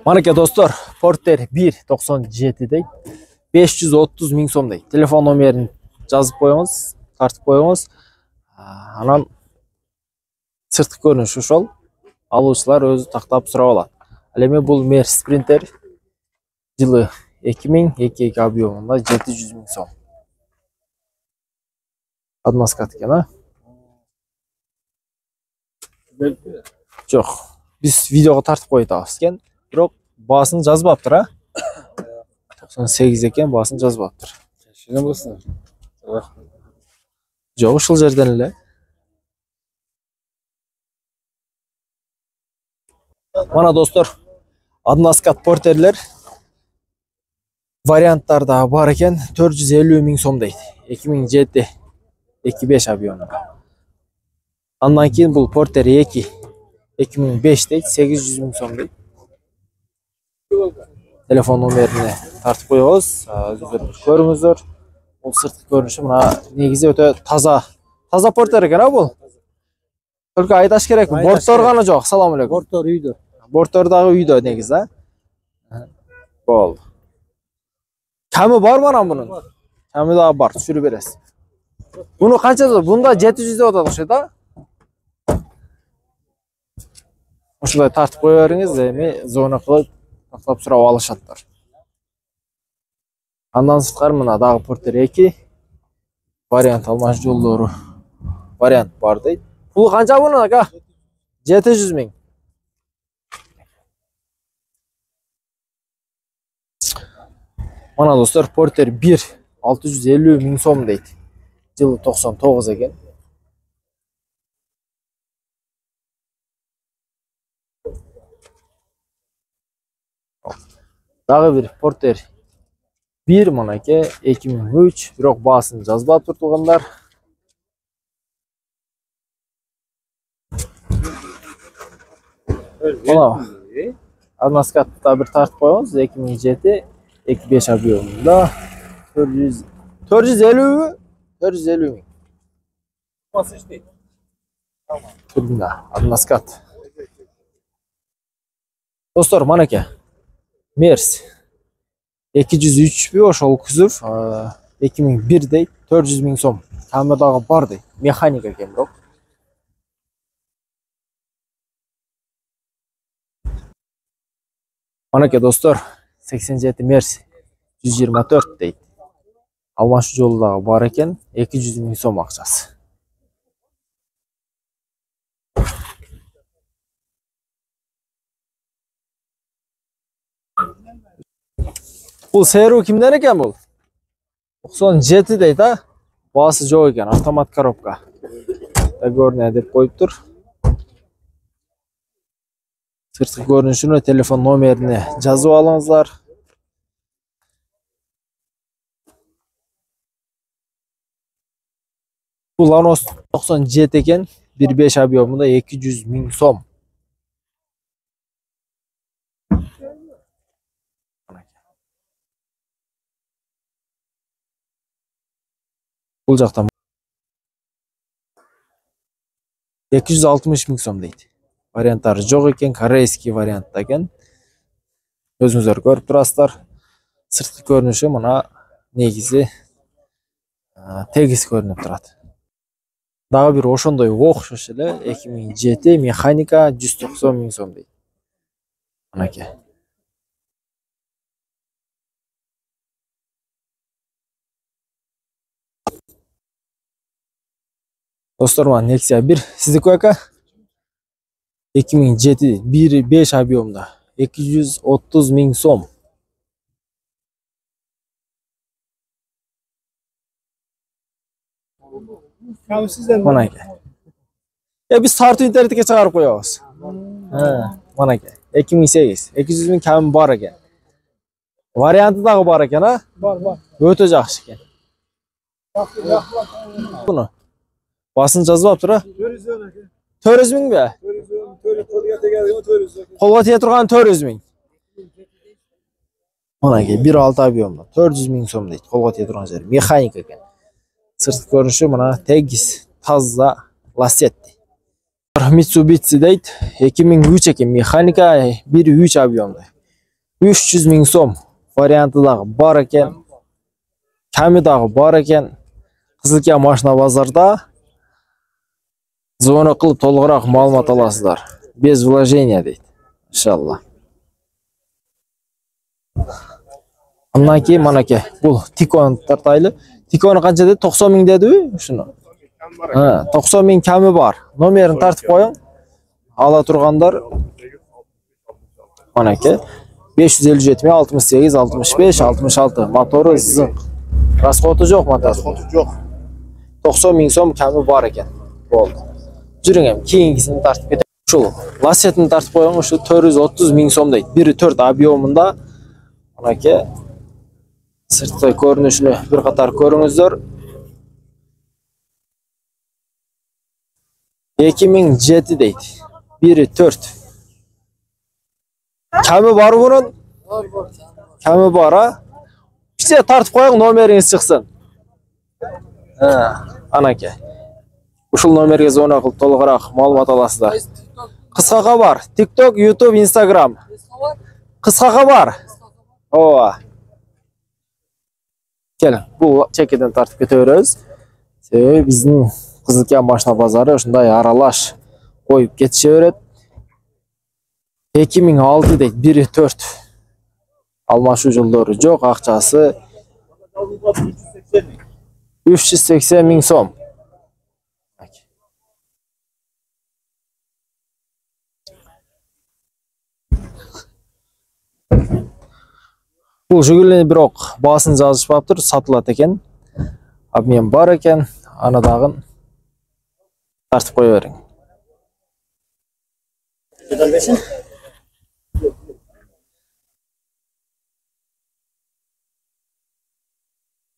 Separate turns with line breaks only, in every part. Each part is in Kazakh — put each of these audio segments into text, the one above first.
Maneke dostlar, Porter 1.97 deydi. 530 ming so'm deydi. Telefon nomerini жазып qo'yamiz, tartib qo'yamiz. Anan sirtqi ko'rinishi ошол. Aluvchilar o'zi taqtab so'rab oladi. Endi bu Mer Sprinter yılı 2002 объемында 700 ming so'm. Admaskat ekan, ha? Yo'q. Biz videoga tartib qo'yamiz ekan. Biroq basını жазбаптыр, ha? 98 ekan, basını жазбаптыр.
Şuna mısın?
Yo'q, ушул жерден эле. Mana dostlar, Admaskat Porterler variantlarda бар ekan, 450 ming so'm deydi. 2007 25 объемында. Andan keyin bu Porter 2 2005 deydi, 800 ming so'm deydi. Telefon nomerini tartib qo'yamiz. O'zingizlar ko'ringizlar. Bu sirtqi ko'rinishi mana negizi o'ta toza Porter ekan, ha bu. Только aytash kerakmi? Bortor g'ana yo'q. Assalomu alaykum.
Bortor uyda.
Bortordagi uyda negiz, ha? Bo'ldi. Kami bor mana buning? Kami da bor, tushirib berasiz. Buni qanchada? Bunda 700 deb o'tadi o'xshaydi, ha? O'shunday tartib qo'yaveringiz, men zona qilib taqlab so'rab olishadilar. Andan sirtqari mana dag'i Porter 2 variant almash yo'llari variant bor deydi. Puli qancha buni aka? 700 ming. Mana dostlar, Porter 1 650 ming so'm deydi. Yılı 99 ekan. Dag'i bir Porter 1 mana aka 2003, biroq basını жазбап turganlar. Mana Admaskatda bir tartib qo'yamiz. 2007 25 объемында 450 ming.
Nasıl işte?
Tamam. Turgunda Admaskat. Dostlar, mana aka Mers 203 bir ошол kuzov 2001 deydi, 400 ming so'm. Kameraga bor deydi. Mexanik ekan biroq. Mana aka dostlar, 87 Mers 124 deydi. Almash yo'lidagi bor ekan, 200 ming so'm aqchasi. Bu Seru kimden ekan bu? 97 deydi, ha? Bası yo'q ekan, avtomat korobka. Do'g'orni deb qo'yibdir. Sirtqi ko'rinishini, telefon nomerini yozib olingizlar. Bu Lanos 97 ekan, 1.5 объемында 200 ming so'm. Bu жақта 260 ming so'm deydi. Variantlari yo'q ekan, koreyskiy variantda ekan. O'zingizlar ko'rib turasizlar. Sirtqi ko'rinishi mana negizi tegis ko'rinib turadi. Dag'i bir o'shonday o'xshash ele 2007 mexanika 190 ming so'm deydi. Mana aka. Dostlar, mana Nexia 1 sizniki aka. 2007 1.5 объемда 230 ming so'm. Mana aka. Ya biz tartib internetga chiqarib qo'yamiz. Ha, mana aka. 2008 200 ming kami bor ekan. Varianti dag'i bor ekan, ha?
Bor.
O'ta yaxshi ekan. Buni basını жазбаптыр, ha? 400 ming be? Qo'lga tegib turgan 400 ming. Mana aka 1.6 объемda 400 ming so'm deydi. Qo'lga tegib turgan jeri mexanik ekan. Sirtqi ko'rinishi mana tegis, toza Lasetti. Mitsubishi deydi. 2003 ekan, mexanika 1.3 объемda. 300 миң сом варианты дагы бар экен. Ками дагы бар экен. Кызылке машина базарда. Звонок кылып толугураак маалымат аласыздар. Без вложения дейт. Иншалла. Андан кийин манакей бул Тикон тартайлы. Тикону канча деди? 90 миң дедиби? Ушуну. 90 миң ками бар. Номерин тартып коюң. Ала тургандар манакей 557 миң 68 65 66 мотору зыңк. Расходу жок мотор.
Расходу жок.
90 миң сом ками бар экен. Болду. Жүрүң эми кийингисин тартып кетем. Ушул лассетин тартып коюң, ушу 430 миң сом дейт. 1.4 объемунда. Манакей сырткы көрүнүшүнү бир катар көрүңүздөр. 2007 дейт. 1.4. Ками бар bunun? Kami бар, а? Bize tartып koyun номерiniz çıksın. Anake. Ушул номерге звонок кылып толугураак маалымат аласыздар. Кыскага бар. TikTok, YouTube, Instagram. Кыскага бар. Ооба. Келин, бул чекеден тартып кете беребиз. Себеби биздин Кызылке машина базары ушундай аралаш коюп кетише берет. 2006 дейт, 1.4. Алмашуу жолдору жок, акчасы 380 миң сом. Бул жүгүлүнү бирок баасын жазышпаптыр, сатылат экен. Обмен бар экен, аны дагы тартып кое бериң.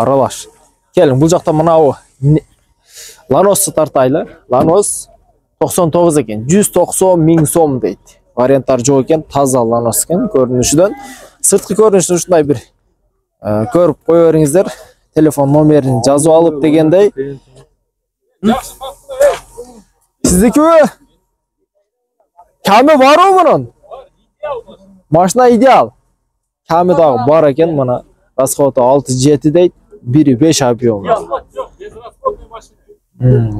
Аралаш. Келин, бул жакта мынау Ланосты тартайлы. Ланос 99 экен. 190 миң сом дейт. Варианттар жок экен, таза Ланос экен көрүнүшүдөн. Сырткы көрүнүшүн ушундай бир көрүп кое бериңиздер. Телефон номерин жазып алып дегендей. Сиздикиби? Ками барбы мунун? Машина идеал. Ками дагы бар экен, мына расходу 6-7 дейт, 1.5 объем.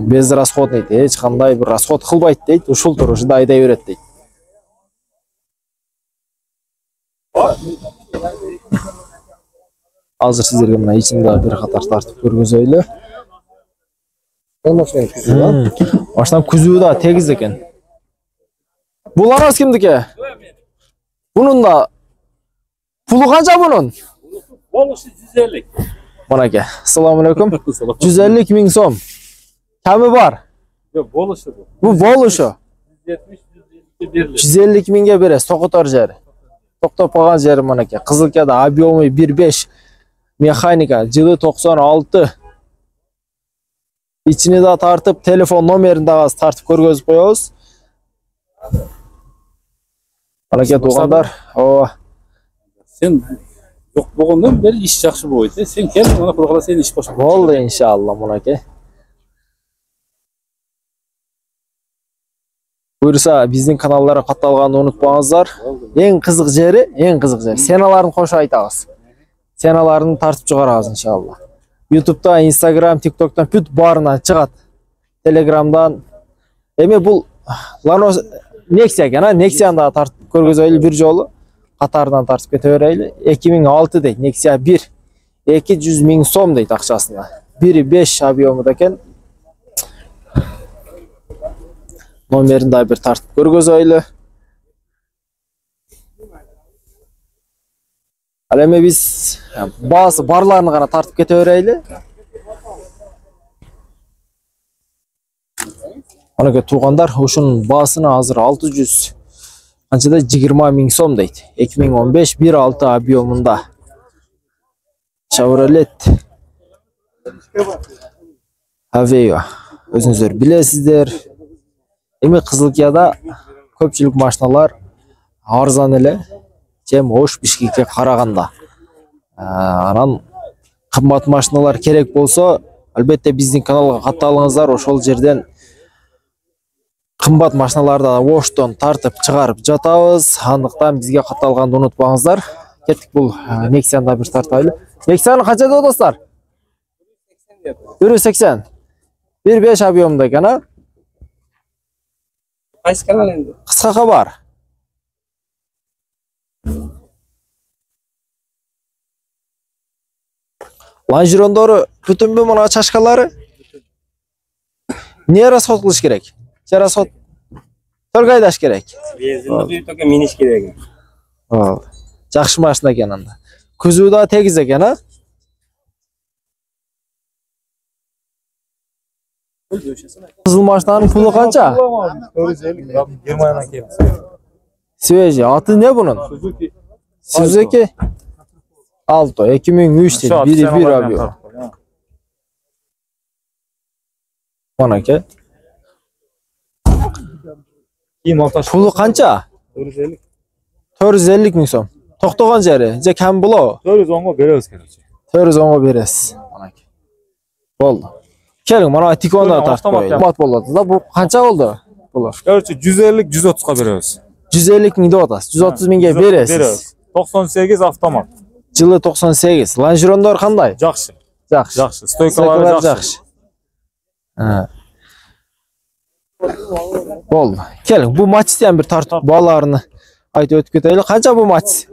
Безрасходный дейт, эч кандай бир расход кылбайт дейт, ушул турушунда айдай берет дейт. Азыр сиздерге мына ичинде бир катар тартып көргөзөйлү. Машинанын күзүбү да тегиз экен. Бул Ланос кимдики? Bunun da pulu kanca bunun?
Bolusu 150.
Manake. Selamünaleyküm. 150 ming so'm. Kami var.
Yok bolusu bu.
Bu boluşu.
170
150 mingga beresiz. To'xtatar jeri. To'xtab qolgan jeri manake. Qizilkada объемы 1.5. Mexanika jılı 96. İçini de tartıp telefon numarini de tartıp көргөзүп koyuyoruz. Manake tuğanlar.
Sen yok boğundan beri iş жақсы boydu. Sen kendin ona kulakla senin iş boşa.
Oldu inşallah manake. Buyursa bizden kanallara katalganı unutmаңыздар. En kızık jeri, senalarını koşu aytабыз. Senalarını tartıp çıkarabыз inşallah. YouTube'da, Instagram, TikTok'tan püt barından çıgat. Telegram'dan. Eme bu Lanos Nexia ekan, ha? Nexia'ni da tartib көргөзөйлү bir жолу. Qatardan tartib kete bereyli. 2006 deyt, Nexia 1. 200 ming so'm deyt акчасына. 1.5 объемуда экен. Номерин да bir tartib көргөзөйлү. Ал эми биз баасы барларын гана тартып кете берейли. Манеке туғандар, ушунун баасына азыр 600 канчада 20 миң сом дейт. 2015 1.6 объемунда. Chevrolet Aveo. Өзүңүздөр билесиздер. Эми Кызылкияда көпчүлүк машиналар арзан эле, жем Ош Бишкекке караганда. Анан кымбат машиналар керек болсо, албетте биздин каналга катталыңыздар, ошол жерден Кымбат машиналарды оштон тартып чыгарып жатабыз. Андыктан бизге катталганды унутпаңыздар. Кеттик, бул Nexia да бир тартайлы. Nexia канча деп достор? 180. 1.5 объемда экен, а?
Кайсы канал энди?
Кыска кабар. Ланжирондору бүтүнбү мына чашкалары? Не расход кылыш керек? Же расход только айдаш керек?
Бензинди күйүп экен, миниш керек.
Жакшы машина экен анда. Күзүү да тегиз экен, а? Кызыл машинанын пулу канча?
450 Германиядан келип.
Свежий. Аты не бунун? Suzuki Alto 2003 dedi. 1.1 объем. Манаке.
Кийин ортош.
Пулу канча?
450.
450 миң сом. Токтогон жери же кем було?
410го беребиз короче.
410го бересиз. Манаке. Болду. Келиң, мана Тикону тартып коелу. Кымбат болот да. Бу канча болду? Булар.
Короче 150-130га беребиз.
150 миң деп атасыз. 130 миңге бересиз.
98 автомат.
Жылы 98. Ланжирондор кандай?
Жакшы.
Жакшы.
Жакшы. Стойкалары жакшы.
Болду. Келиң, бу матчтан бир тартып бааларыны айтып өтүп кетели. Канча бу матч?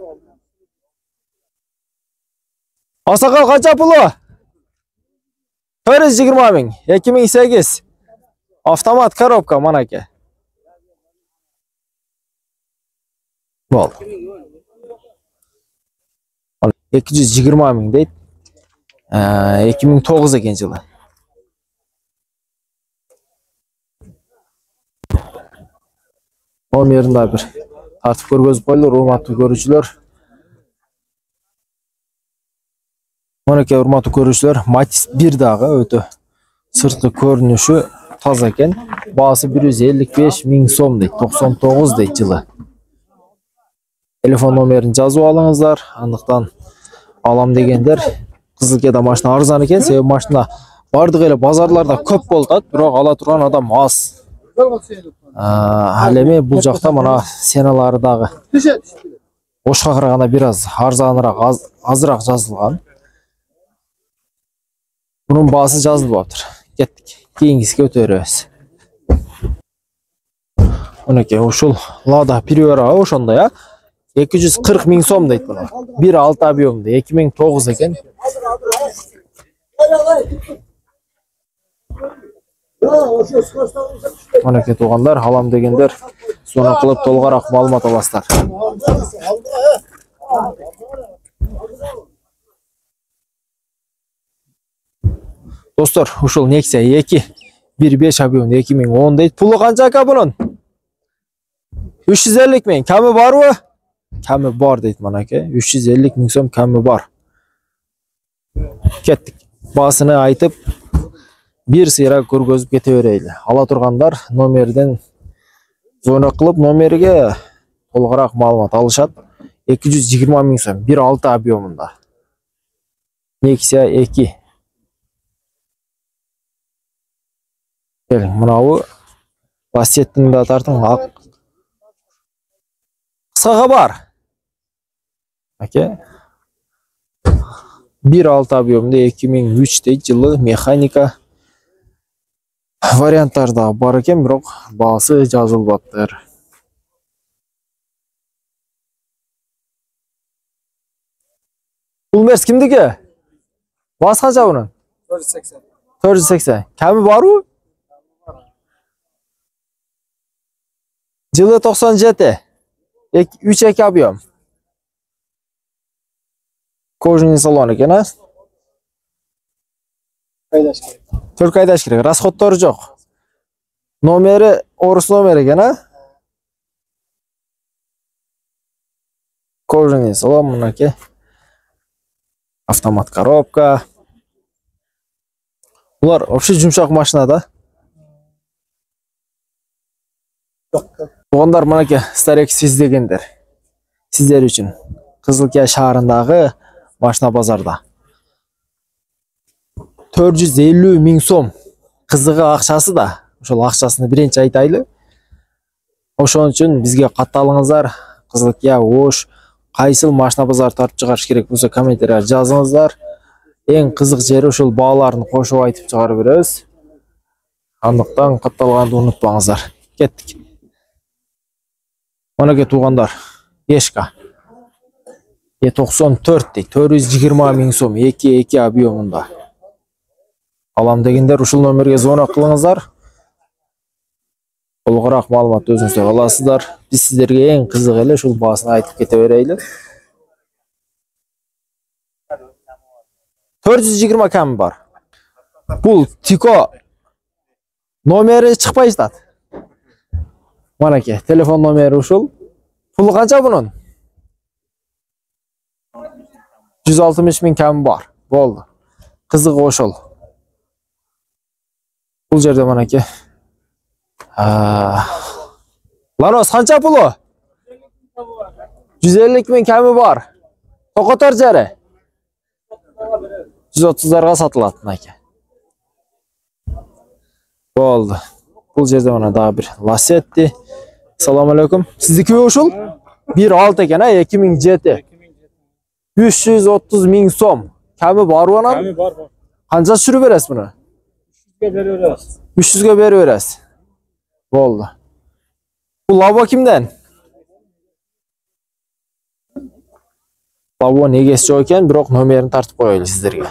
Асакал канча пулу? 420 миң. 2008. Автомат коробка манаке. Болду. 220 миң дейт. 2009 экен жылы. Номеринде бир тартып көргөзүп койлу, урматтуу көрүүчүлөр. Монеке урматтуу көрүүчүлөр, Matiz 1 дагы өтө сырткы көрүнүшү таза экен. Баасы 155 миң сом дейт, 99 дейт жылы. Телефон номерин жазып алыңыздар. Андыктан алам дегендер, Кызылкеде машина арзан экен, себеби машина бардык эле базарларда көп болуп атат, бирок ала турган адам аз. Ал эми бул жакта мына сеналары дагы Ошко караганда бир аз арзаныраак, азыраак жазылган. Bunun baası жазылбаптыр. Кеттик. Кийингисине өтө беребиз. Онеке, ушул Lada Priora ошондой, а? 240 миң сом дейт буну. 1.6 объемда, 2009 экен. Онеке туугандар, алам дегендер суна кылып толугураак маалымат аласыздар. Достор, ушул Nexia 2 1.5 объем 2010 дейт. Пулу канча ака бунун? 350 миң. Ками барбы? Ками бар дейт манаке. 350 миң сом ками бар. Кеттик. Баасыны айтып, бир сыйра көргөзүп кете берели. Ала тургандар номерден звонок кылып, номерге толугураак маалымат алышат. 220 миң сом, 1.6 объемунда. Nexia 2. Келиң, мынабу лассеттин да тартың ак. Кыскага бар. Аке. 1.6 объемда 2003 дейт, жылы, механика. Варианттар да бар экен, бирок баасы жазылбаптыр. Бул мерс кимдики? Баасы канча бунун?
480.
480. Ками барбы? Жылы 97. 3.2 объем. Кожаный салон экен, а?
Кайдаш керек.
Только айдаш керек. Расходтору жок. Номери орус номер экен, а? Кожаный салон мынаке. Автомат коробка. Булар вообще жумшак машина да? Туугандар, мынакей Старек издегендер. Сиздер үчүн Кызылке шаарындагы машина базарда 450 миң сом. Кызыгы акчасы да, ошол акчасыны биринчи айтайлы. Ошон үчүн бизге катталыңыздар. Кызылкия, Ош, кайсыл машина базар тартып чыгарыш керек болсо комментарийге жазыңыздар. Эң кызык жери ушул бааларын кошуп айтып чыгарып беребиз. Андыктан катталганды унутпаңыздар. Кеттик. Манеке туугандар, Ешка. 94 дейт, 420 миң сом, 2 объемунда. Алам дегендер ушул номерге звонок кылыңыздар. Толугураак маалымат өзүңүздөр аласыздар. Биз сиздерге эң кызык эле ушул баасын айтып кете берейли. 420 ками бар. Бул Тико номери чыкпай жатат. Манеке, телефон номери ушул. Пулу канча бунун? 160 миң ками бар. Болду. Кызыгы ошол. Бул жерде манеке. Ларос канча пулу? 150 миң ками бар. Токотор жери. 130-дарга сатылат манеке. Болду. Бул жерде мына дагы бир Ласетти. Assalamu alaikum. Sizniki ушул? 1.6 экен, 2007. 330 миң сом. Ками барбы анан?
Ками бар.
Канча сүрүп бересиз муну?
300'га берип беребиз.
300'га берип бересиз. Болду. Бул лабо кимден? Лабо негеси жок экен, бирок номерин тартып коелу сиздерге.